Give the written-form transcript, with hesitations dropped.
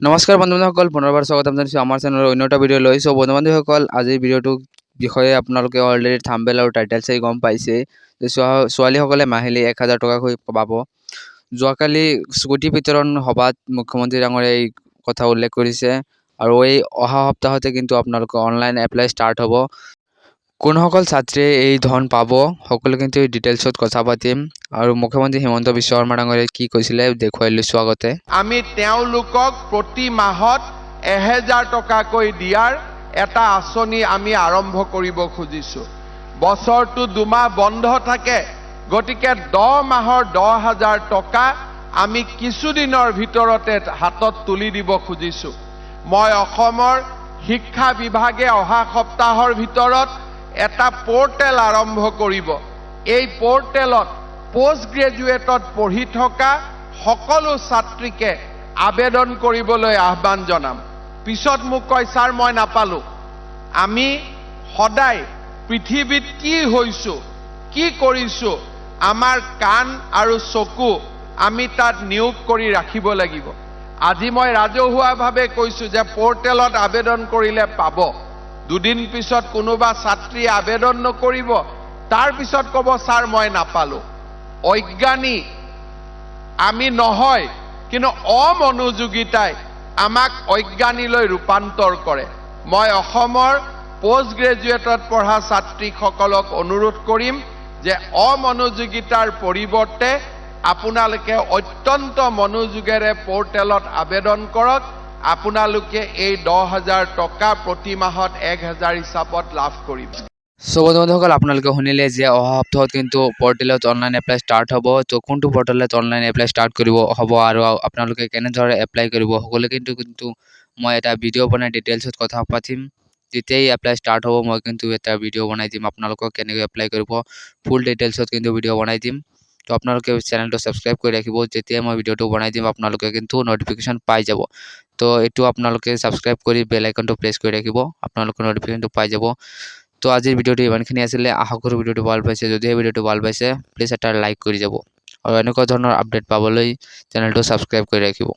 নমস্কাৰ বন্ধুসকল, পুনৰবাৰ স্বাগতম জনাইছোঁ আমাৰ চেনেলৰ অন্য এটা ভিডিঅ' লৈ। বন্ধুসকল, আজিৰ ভিডিঅ'টোৰ বিষয়ে আপোনালোকে অলৰেডি থাম্বনেইল আৰু টাইটেল চাই গম পাইছে যে ছোৱালীসকলে মাহিলী 1000 টকাকৈ পাব। যোৱাকালি স্কুটি বিতৰণ সভাত মুখ্যমন্ত্ৰী ডাঙৰীয়াই এই কথা উল্লেখ কৰিছে আৰু এই অহা সপ্তাহতে কিন্তু আপোনালোকৰ অনলাইন এপ্লাই ষ্টাৰ্ট হ'ব। কোনসকল ছাত্ৰীয়ে এই ধন পাব সকলো কিন্তু ডিটেইলছত কথা পাতিম আৰু মুখ্যমন্ত্ৰী হিমন্ত বিশ্ব শৰ্মা ডাঙৰীয়াই কি কৈছিলে দেখুৱাই লৈছোঁ আগতে। আমি তেওঁলোকক প্ৰতি মাহত 1000 টকাকৈ দিয়াৰ এটা আঁচনি আমি আৰম্ভ কৰিব খুজিছোঁ। বছৰটো 2 মাহ বন্ধ থাকে, গতিকে 10 মাহৰ 10,000 টকা আমি কিছুদিনৰ ভিতৰতে হাতত তুলি দিব খুজিছোঁ। মই অসমৰ শিক্ষা বিভাগে অহা সপ্তাহৰ ভিতৰত এটা পৰ্টেল আৰম্ভ কৰিব। এই পৰ্টেলত পোষ্ট গ্ৰেজুৱেটত পঢ়ি থকা সকলো ছাত্ৰীকে আবেদন কৰিবলৈ আহ্বান জনাম। পিছত মোক কয়, ছাৰ মই নাপালোঁ। আমি সদায় পৃথিৱীত কি হৈছোঁ, কি কৰিছোঁ, আমাৰ কাণ আৰু চকু আমি তাত নিয়োগ কৰি ৰাখিব লাগিব। আজি মই ৰাজহুৱাভাৱে কৈছোঁ যে পৰ্টেলত আবেদন কৰিলে পাব। দুদিন পিছত কোনোবা ছাত্ৰীয়ে আবেদন নকৰিব, তাৰ পিছত ক'ব ছাৰ মই নাপালোঁ। অজ্ঞানী আমি নহয়, কিন্তু অমনোযোগিতাই আমাক অজ্ঞানীলৈ ৰূপান্তৰ কৰে। মই অসমৰ পোষ্ট গ্ৰেজুৱেটত পঢ়া ছাত্ৰীসকলক অনুৰোধ কৰিম যে অমনোযোগিতাৰ পৰিৱৰ্তে আপোনালোকে অত্যন্ত মনোযোগেৰে পৰ্টেলত আবেদন কৰক। আপোনালোকে এই 10,000 টকা প্ৰতি মাহত 1000 হিচাপত লাভ কৰিব। বন্ধুসকল, আপোনালোকে শুনিলে যে অহা সপ্তাহত কিন্তু পৰ্টেলত অনলাইন এপ্লাই ষ্টাৰ্ট হ'ব। তো কোনটো পৰ্টেলত অনলাইন এপ্লাই ষ্টাৰ্ট হ'ব আৰু আপোনালোকে কেনেদৰে এপ্লাই কৰিব সকলো কিন্তু মই এটা ভিডিঅ' বনাই ডিটেইলছত কথা পাতিম। যেতিয়াই এপ্লাই ষ্টাৰ্ট হ'ব মই কিন্তু এটা ভিডিঅ' বনাই দিম আপোনালোকক কেনেকৈ এপ্লাই কৰিব, ফুল ডিটেইলছত কিন্তু ভিডিঅ' বনাই দিম। তো আপোনালোকে চেনেলটো ছাবস্ক্ৰাইব কৰি ৰাখিব। যেতিয়াই মই ভিডিঅ'টো বনাই দিম আপোনালোকে কিন্তু ন'টিফিকেশ্যন পাই যাব। তো এইটো আপোনালোকে ছাবস্ক্ৰাইব কৰি বেল আইকনটো প্ৰেছ কৰি ৰাখিব, আপোনালোকে ন'টিফিকেশ্যনটো পাই যাব। তো আজিৰ ভিডিঅ'টো ইমানখিনি আছিলে। আশা কৰোঁ ভিডিঅ'টো ভাল পাইছে। যদিহে ভিডিঅ'টো ভাল পাইছে প্লিজ এটা লাইক কৰি যাব আৰু এনেকুৱা ধৰণৰ আপডেট পাবলৈ চেনেলটো ছাবস্ক্ৰাইব কৰি ৰাখিব।